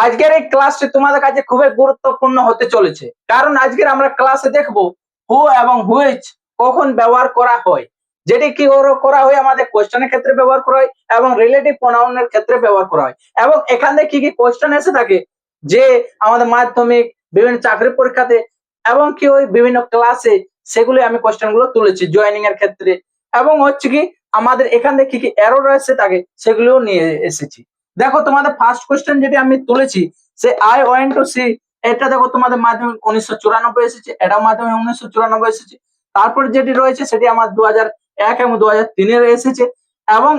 আজকের এই ক্লাসটি তোমাদের কাছে খুবই গুরুত্বপূর্ণ হতে চলেছে, কারণ আজকের আমরা ক্লাসে দেখবো হু এবং হুইচ কখন ব্যবহার করা হয়, যেটি কি করা হয় আমাদের কোশ্চেনের ক্ষেত্রে ব্যবহার করা হয় এবং রিলেটিভ প্রোনাউনের ক্ষেত্রে ব্যবহার করা হয়। এবং এখান থেকে কি কি কোশ্চেন এসে থাকে যে আমাদের মাধ্যমিক, বিভিন্ন চাকরি পরীক্ষাতে এবং কি ওই বিভিন্ন ক্লাসে, সেগুলি আমি কোশ্চেন গুলো তুলেছি জয়েনিং এর ক্ষেত্রে। এবং হচ্ছে কি আমাদের এখান থেকে কি কি এরর এসে থাকে সেগুলিও নিয়ে এসেছি। দেখো তোমাদের ফার্স্ট কোশ্চেন যেটি আমি তুলেছি, say I went to C, এটা দেখো তোমাদের মাধ্যমিক 1994 এসেছে, এটাও মাধ্যমিক 1994 এসেছে। তারপর যেটি রয়েছে সেটি আমার 2001 এবং 2003 এসেছে। এবং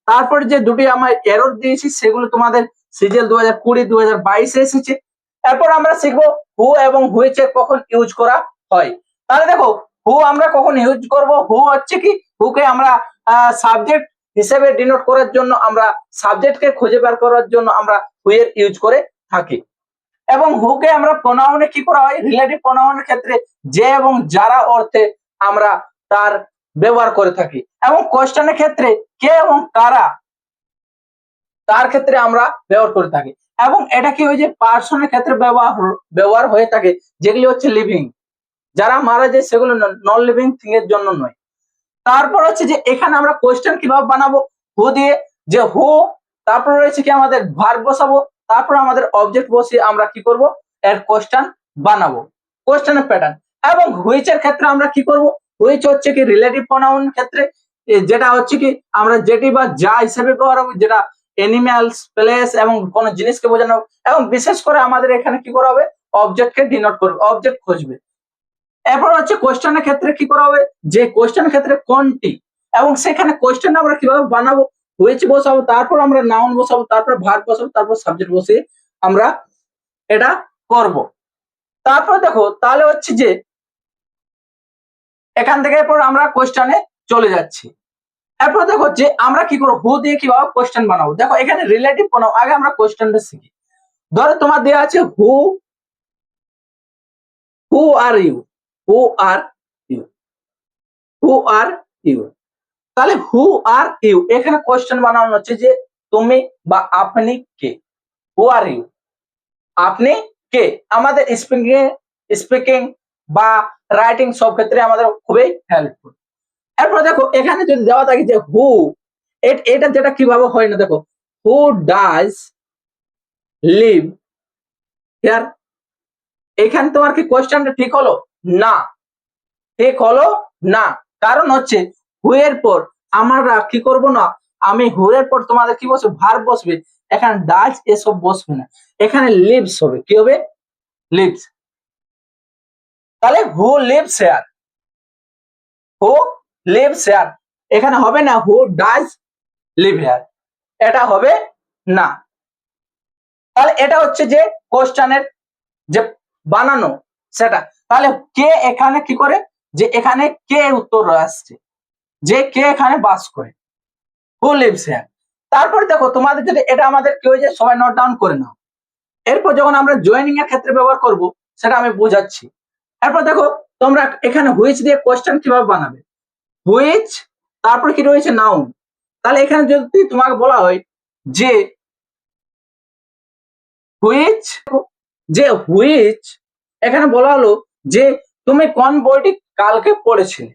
তারপর যে দুটি আমার এরর দিয়েছি সেগুলো তোমাদের সিজিএল 2020 2022 এসেছে। এরপর আমরা শিখবো হু এবং হুইচ এর কখন ইউজ করা হয়। তাহলে দেখো হু আমরা কখন ইউজ করব, হু হচ্ছে কি হুকে আমরা সাবজেক্ট হিসেবে ডিনোট করার জন্য, আমরা সাবজেক্টকে খুঁজে বের করার জন্য আমরা হু এর ইউজ করে থাকি। এবং হুকে আমরা প্রোনাউনে কি করা হয়, রিলেটিভ প্রোনাউনের ক্ষেত্রে যে এবং যারা অর্থে আমরা তার ব্যবহার করে থাকি। এবং কোশ্চেনের ক্ষেত্রে কে এবং কারা, তার ক্ষেত্রে আমরা ব্যবহার করে থাকি। এবং এটা কি হয় যে পার্সনের ক্ষেত্রে ব্যবহার হয়ে থাকে, যেগুলি হচ্ছে লিভিং, যারা মারা যায় সেগুলো নন লিভিং থিং এর জন্য নয়। তারপর হচ্ছে যে এখানে আমরা কোশ্চেন কিভাবে বানাবো, হু দিয়ে, যে হু, তারপর রয়েছে কি আমাদের ভার্ব বসাবো, তারপর আমাদের অবজেক্ট বসিয়ে আমরা কি করব, এর কোশ্চেন বানাবো, কোশ্চেনের প্যাটার্ন। এবং হুইচ এর ক্ষেত্রে আমরা কি করব, হুইচ হচ্ছে কি রিলেটিভ প্রোনাউন ক্ষেত্রে, যেটা হচ্ছে কি আমরা যেটি বা যা হিসেবে ব্যবহার হবে, যেটা এনিম্যালস, প্লেস এবং কোন জিনিসকে বোঝানো হবে। এবং বিশেষ করে আমাদের এখানে কি করা হবে, অবজেক্টকে ডিনোট করবে, অবজেক্ট খুঁজবে। এরপর হচ্ছে কোশ্চেনের ক্ষেত্রে কি করা হবে, যে কোশ্চেনের ক্ষেত্রে কোনটি, এবং সেখানে কোশ্চেন আমরা কিভাবে বানাবো, হুইচ বসাবো, তারপর আমরা নাউন বসাবো, তারপর ভার্ব বসাবো, তারপর সাবজেক্ট বসিয়ে আমরা এটা করব। তারপর দেখো তাহলে হচ্ছে যে এখান থেকে এরপর আমরা কোশ্চেনে চলে যাচ্ছি। এরপর দেখো যে আমরা কি করবো, হু দিয়ে কিভাবে কোশ্চেন বানাবো। দেখো এখানে রিলেটিভ প্রোনাউন, আগে আমরা কোশ্চেনটা শিখি। ধরো তোমার দেওয়া আছে who are you, who are you, who are you. তাহলে হু আর ইউ, এখানে কোশ্চেন বানানো হচ্ছে যে তুমি বা আপনি কে, হু আর ইউ, আপনি কে। আমাদের স্পিকিং বা রাইটিং সব ক্ষেত্রে আমাদের খুবই হেল্পফুল। এরপর দেখো এখানে যদি দেওয়া থাকে যে হু, এটা যেটা কিভাবে হয় না, দেখো হু ডাজ লিভ হিয়ার, এখানে তোমার কি কোশ্চেনটা ঠিক হলো না, ঠিক হলো না। কারণ হচ্ছে হু এর পর আমরা কি করব না, আমি হু এর পর তোমাদের কি বসবে, ভার্ব বসবে, এখানে ডাজ এসব বসবে না, এখানে লিভস হবে, কি হবে, লিভস। তাহলে who lives here, who lives here, এখানে হবে না হু ডাজ লিভ হিয়ার, এটা হবে না। তাহলে এটা হচ্ছে যে কোশ্চেনের যে বানানো সেটা। তাহলে কে এখানে কি করে, যে এখানে কে উত্তর আসছে, যে কে এখানে বাস করে, হু লিভস হিয়ার। তারপরে দেখো তোমাদের যদি এটা আমাদের কি হয়ে যায়, সবাই নোট ডাউন করে নাও। এরপর যখন আমরা জয়েনিং এর ক্ষেত্রে ব্যবহার করব সেটা আমি বোঝাচ্ছি। এরপর দেখো তোমরা এখানে হুইচ দিয়ে কোশ্চেন কিভাবে বানাবে, হুইচ, তারপর কি রয়েছে নাউন। তাহলে এখানে যদি তোমাকে বলা হয় যে হুইচ, যে হুইচ, এখানে বলা হলো যে তুমি কোন বইটি কালকে পড়েছিলে।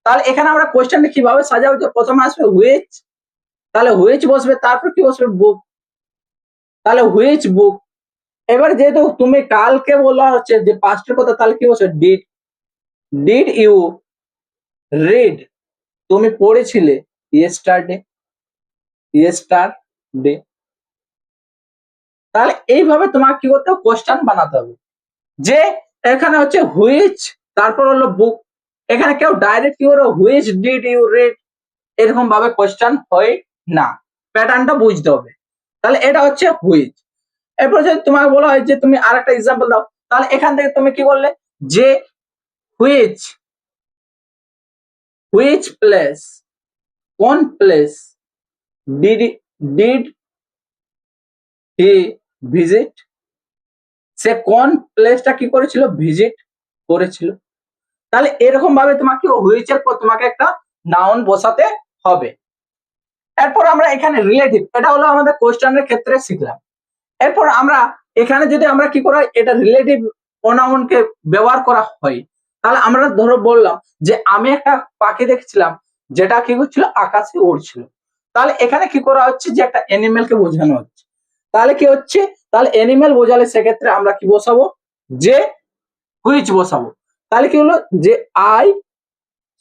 তাহলে এখানে আমরা কোশ্চেনটা কিভাবে সাজাবো, যে প্রথমে আসবে হুইচ, তাহলে হুইচ বসবে, তারপর কি বসবে, বুক, তাহলে হুইচ বুক। এবার যেহেতু তুমি কালকে বলা হচ্ছে যে পাস্টের কথা, তাহলে কি বসবে, ডিড, ডিড ইউ রিড, তুমি পড়েছিলে ইয়েস্টারডে, ইয়েস্টারডে। তাহলে এইভাবে তোমাকে কি করতে হবে, কোশ্চেন বানাতে হবে। যে এখানে হচ্ছে হুইচ, তারপর হলো বুক, এখানে কেউ ডাইরেক্ট কি করো, হুইচ ডিড ইউ রিড, এরকম ভাবে কোশ্চেন হয় না, প্যাটার্নটা বুঝতে হবে। তাহলে এটা হচ্ছে হুইচ। এরপর যদি তোমাকে বলা হয় যে তুমি আরেকটা এক্সাম্পল দাও, তাহলে এখান থেকে তুমি কি করলে, যে হুইচ, হুইচ প্লেস, কোন place, did did he visit, সে কোন প্লেসটা কি করেছিল, ভিজিট করেছিল। তাহলে এরকম ভাবে তোমাকে হুইচ এর পর তোমাকে একটা নাউন বসাতে হবে। এরপর আমরা এখানে রিলেটিভ, এটা হলো আমাদের কোশ্চেনের ক্ষেত্রে শিখলাম। এরপর আমরা এখানে যদি আমরা কি করা হয়, এটা রিলেটিভ প্রোনাউনকে ব্যবহার করা হয়, তাহলে আমরা ধরো বললাম যে আমি একটা পাখি দেখছিলাম যেটা কি করছিল, আকাশে উড়ছিল। তাহলে এখানে কি করা হচ্ছে, যে একটা অ্যানিমেলকে বোঝানো হচ্ছে। তাহলে কি হচ্ছে, তাহলে অ্যানিমেল বোঝালে সেক্ষেত্রে আমরা কি বসাবো, যে হুইচ বসাবো। তাহলে কি হলো, যে আই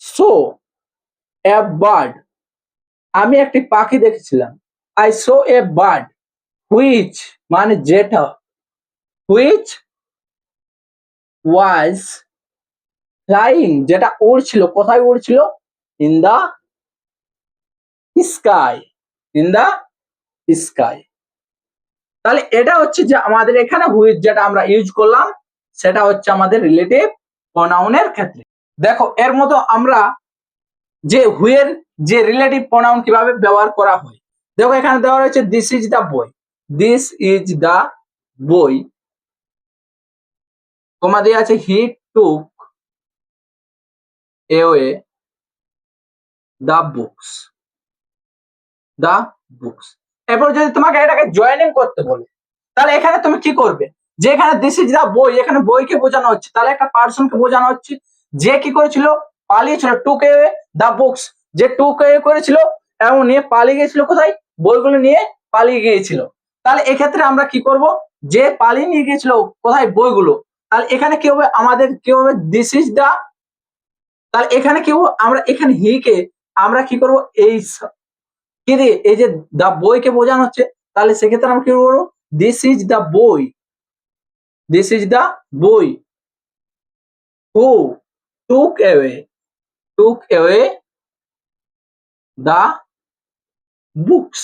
সো এ বার্ড, আমি একটি পাখি দেখেছিলাম। I saw a bird which মানে যেটা, হুইচ ওয়াজ ফ্লাইং যেটা উড়ছিল, কোথায় উড়ছিল, in the sky, in the sky. তাহলে এটা হচ্ছে যে আমাদের এখানে হুইচ যেটা আমরা ইউজ করলাম, সেটা হচ্ছে আমাদের রিলেটিভ প্রোনাউনের ক্ষেত্রে। দেখো এর মতো আমরা যে হুইয়ের যে রিলেটিভ প্রোনাউন কিভাবে ব্যবহার করা হয়, দেখো এখানে দেওয়া রয়েছে দিস ইজ দা বই, দিস ইজ দা বই, কমা দিয়ে আছে হি টুক এওয়ে দা বুকস, দা বুকস। এরপর যদি তোমাকে এটাকে জয়েনিং করতে বলে, তাহলে এখানে তুমি কি করবে, যে এখানে দিস ইজ দা বই, এখানে বইকে বোঝানো হচ্ছে, তাহলে একটা পার্সনকে বোঝানো হচ্ছে যে কি করেছিল, পালিয়েছিল, টুক এওয়ে দা বুকস, যে টুক এওয়ে করেছিল এবং নিয়ে পালিয়ে গিয়েছিল কোথায়, বইগুলো নিয়ে পালিয়ে গিয়েছিল। তাহলে এক্ষেত্রে আমরা কি করব, যে পালিয়ে নিয়ে গিয়েছিল কোথায়, বইগুলো, তাহলে এখানে কি হবে, আমাদের কি হবে, দিস ইজ দা, তাহলে এখানে কি হবে, আমরা এখানে হি কে আমরা কি করব, এই কি দিয়ে, এই যে দা বইকে বোঝানো হচ্ছে, তাহলে সেক্ষেত্রে আমরা কি করবো, দিস ইজ দা বই, দিস ইজ দা বই হু took away, took away the books,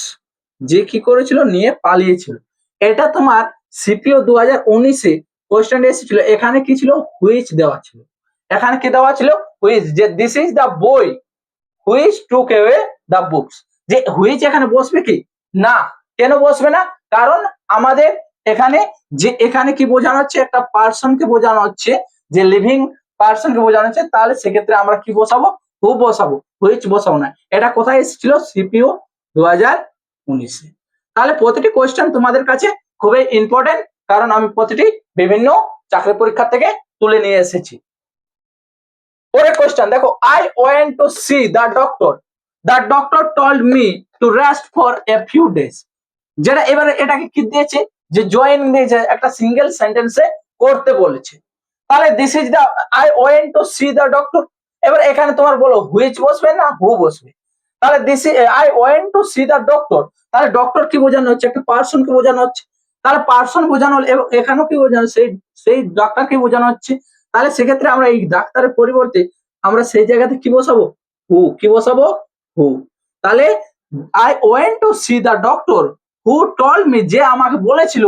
যে কি করেছিল, নিয়ে পালিয়েছিল। এটা তোমার সিপিও 2019-এ কোশ্চেন এসেছিল, এখানে কি ছিল, হুইচ দেওয়া ছিল, এখানে কি দেওয়া ছিল, হুইচ, যে দিস ইজ দা বই which took away the books, যে হুইচ এখানে বসবে কি না, কেন বসবে না, কারণ আমাদের এখানে যে এখানে কি বোঝানো হচ্ছে, একটা পার্সনকে বোঝানো হচ্ছে, যে লিভিং পার্সনকে বোঝানো হচ্ছে, তাহলে সেক্ষেত্রে আমরা কি বসাবো, হু বসাবো, হুইচ বসাবো না। এটা কোথায় এসেছিল, সিপিও 2019-এ। তাহলে প্রতিটি কোয়েশ্চেন তোমাদের কাছে খুবই ইম্পর্টেন্ট, কারণ আমি প্রতিটি বিভিন্ন চাকরি পরীক্ষা থেকে তুলে নিয়ে এসেছি। পরের কোয়েশ্চেন দেখো, I went to C the doctor told me to rest for a few days, যেটা এবারে এটাকে কি দিয়েছে, যে জয়েন দিয়েছে, একটা সিঙ্গেল সেন্টেন্সে করতে বলেছে। তাহলে this is the, I went to see the doctor, এবার এখানে তোমার বলো হুইচ বসবে না হু বসবে। তাহলে this I went to see the doctor, তাহলে ডক্টর কি বোঝানো হচ্ছে, একটা পার্সন কে বোঝানো হচ্ছে, তাহলে পার্সন বোঝানো হলো, এবং এখানেও কি বোঝানো, সেই সেই ডাক্তারকে বোঝানো হচ্ছে। তাহলে সেক্ষেত্রে আমরা এই ডাক্তারের পরিবর্তে আমরা সেই জায়গাতে কি বসাবো, হু, কি বসাবো, হু। তাহলে I went to see the doctor who told me, যে আমাকে বলেছিল,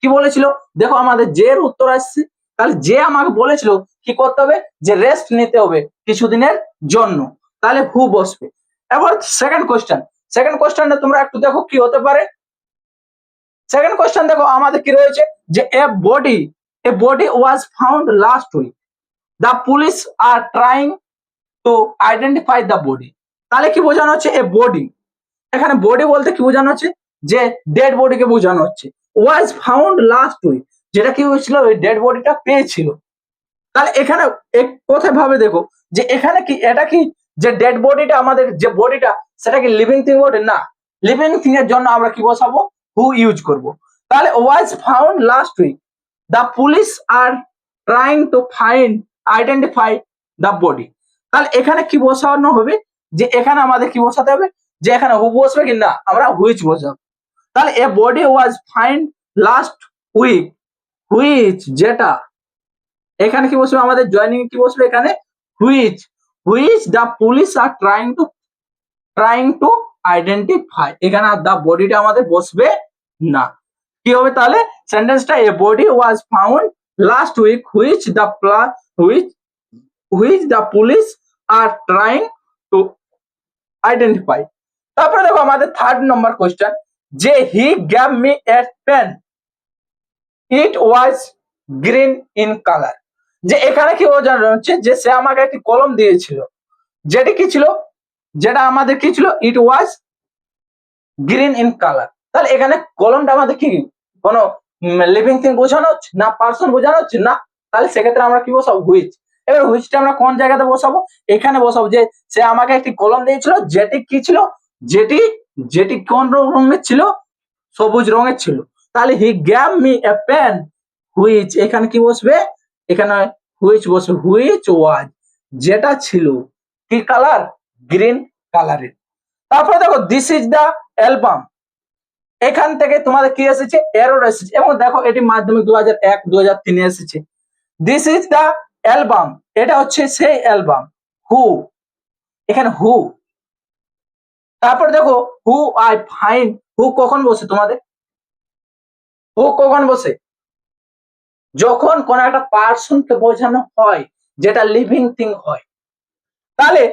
কি বলেছিল, দেখো আমাদের যে এর উত্তর আসছে, তাহলে যে আমাকে বলেছিল কি করতে হবে, যে রেস্ট নিতে হবে কিছুদিনের জন্য, তাহলে হু বসবে। এবার সেকেন্ড কোশ্চেন, সেকেন্ড কোশ্চেনটা তোমরা একটু দেখো কি হতে পারে। সেকেন্ড কোশ্চেন দেখো আমাদের কি রয়েছে, যে a body was found last week, the police are trying to identify the body. তাহলে কি বোঝানো হচ্ছে, এ বডি, এখানে বডি বলতে কি বোঝানো হচ্ছে, যে ডেড বডিকে বোঝানো হচ্ছে। ওয়াজ ফাউন্ড লাস্ট উইক, যেটা কি হয়েছিল, ওই ডেড বডিটা পেয়েছিল। তাহলে এখানে এক কোথায় ভাবে দেখো, যে এখানে কি, এটা কি, যে ডেড বডিটা, আমাদের যে বডিটা, সেটা কি লিভিং থিং বডি না, লিভিং থিং এর জন্য আমরা কি বসাবো, হু ইউজ করব। তাহলে was found last week, the police are trying to identify the body. তাহলে এখানে কি বসানো হবে, যে এখানে আমাদের কি বসাতে হবে, যে এখানে হু বসবে কি না, আমরা হুইচ বসাবো। তাহলে a body was find last week which, যেটা এখানে কি বসবে, আমাদের জয়েনিং কি বসবে, এখানে which, which the police are trying to identify, এখানে আর দ্য বডিটা আমাদের বসবে না। কি হবে তাহলে সেন্টেন্সটা, a body was found last week which the police are trying to identify. তারপরে দেখো আমাদের থার্ড নম্বর কোয়েশ্চেন, যে he gave me a pen, it was green in colour, যে এখানে কি বোঝানো হচ্ছে, যে সে আমাকে একটি কলম দিয়েছিল, যেটি কি ছিল, যেটা আমাদের কি ছিল, ইট ওয়াজ গ্রিন ইন কালার। তাহলে এখানে কলমটা আমাদের কি কোনো লিভিং থিং বোঝানো হচ্ছে না, পার্সন বোঝানো হচ্ছে না, তাহলে সেক্ষেত্রে আমরা কি বসাবো? হুইচ। এবার হুইচটা আমরা কোন জায়গাতে বসাবো? এখানে বসাবো যে সে আমাকে একটি কলম দিয়েছিল, যেটি কি ছিল, যেটি যেটি কোন রঙের ছিল? সবুজ রঙের ছিল। তাহলে he gave me a pen which, এখানে কি বসবে? এখানে হুইচ বসবে, হুইচ ওয়াজ, যেটা ছিল কি কালার? গ্রিন কালারের। তারপরে দেখো দিস ইজ দা অ্যালবাম, এখান থেকে তোমাদের কি এসেছে? এরর এসেছে। এবং দেখো এটি মাধ্যমিক 2001 2003 এসেছে। দিস ইজ দা অ্যালবাম, এটা হচ্ছে সেই অ্যালবাম। হু, এখানে হু। তারপর দেখো হু আই ফাইন্ড, হু কখন বসে তোমাদের? হু কখন বসে? যখন কোন একটা পার্সনকে বোঝানো হয়, যেটা লিভিং থিং হয়। তাহলে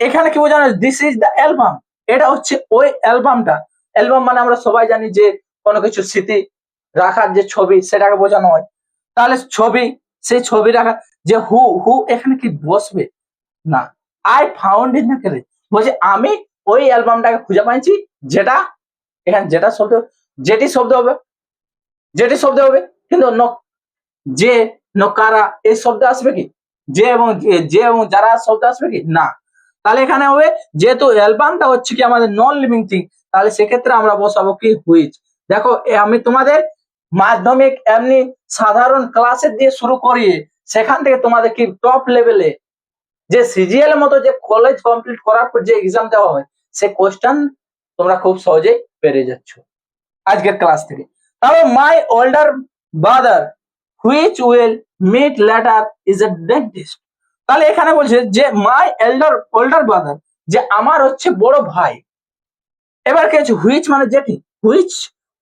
এখানে কি বোঝানো? দিস ইজ দা অ্যালবাম, এটা হচ্ছে ওই অ্যালবামটা। অ্যালবাম মানে আমরা সবাই জানি যে কোনো কিছু স্মৃতি রাখার যে ছবি, সেটাকে বোঝানো হয়। তাহলে ছবি, সেই ছবি রাখা, যে হু, হু এখানে কি বসবে? না, I found in the garage, বলছে আমি ওই অ্যালবামটাকে খুঁজে পাইছি, যেটা এখানে যেটা শব্দ, যেটি শব্দ হবে, যেটি শব্দ হবে, কিন্তু যে নকারা এই শব্দ আসবে কি? যে এবং যারা শব্দ আসবে কি? না। তাহলে এখানে হবে, যেহেতু অ্যালবামটা হচ্ছে কি আমাদের নন লিভিং থিং, তাহলে সেক্ষেত্রে আমরা বসাবো কি? হুইচ। দেখো আমি তোমাদের মাধ্যমিক এমনি সাধারণ ক্লাসের দিয়ে শুরু করিয়ে সেখান থেকে তোমাদের কি টপ লেভেলে যে সিজিএল এর মতো যে কলেজ কমপ্লিট করার পর যে এক্সাম দেওয়া হয়, সে কোশ্চেন তোমরা খুব সহজেই পেরে যাচ্ছ আজকের ক্লাস থেকে। তাহলে my older brother which will meet later is a dentist. তাহলে এখানে বলছে যে মাই ওল্ডার ব্রাদার, যে আমার হচ্ছে বড় ভাই। এবার কি হচ্ছে? হুইচ মানে যেটি, হুইচ,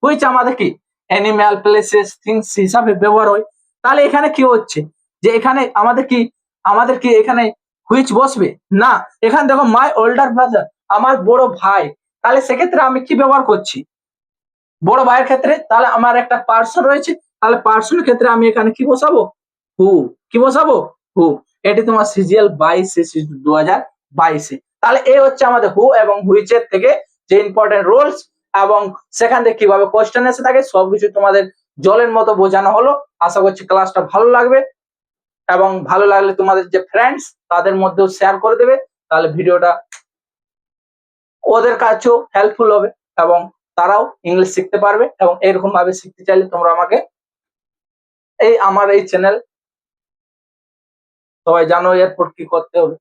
হুইচ আমাদের কি অ্যানিম্যাল, প্লেসেস, থিংস হিসাবে ব্যবহার হয়। তাহলে এখানে কি হচ্ছে? যে এখানে আমাদের কি এখানে হুইচ বসবে? না, এখানে দেখো মাই ওল্ডার ব্রাদার, আমার বড় ভাই। তাহলে সেক্ষেত্রে আমি কি ব্যবহার করছি বড় ভাইয়ের ক্ষেত্রে? তাহলে আমার একটা পার্সন রয়েছে, তাহলে পার্সনের ক্ষেত্রে আমি এখানে কি বসাবো? হু। কি বসাবো? হু। এটি তোমার সিজিএল 2022 তাহলে এই হচ্ছে আমাদের হু এবং হুইচের থেকে যে ইম্পর্টেন্ট রুলস, এবং সেখান থেকে কিভাবে কোশ্চেন এসে থাকে সবকিছু তোমাদের জলের মতো বোঝানো হলো। আশা করছি ক্লাসটা ভালো লাগবে, এবং ভালো লাগলে তোমাদের যে ফ্রেন্ডস তাদের মধ্যেও শেয়ার করে দেবে, তাহলে ভিডিওটা ওদের কাছেও হেল্পফুল হবে, এবং তারাও ইংলিশ শিখতে পারবে। এবং এরকম ভাবে শিখতে চাইলে তোমরা আমাকে আমার এই চ্যানেল, সবাই জানো এরপর কি করতে হবে।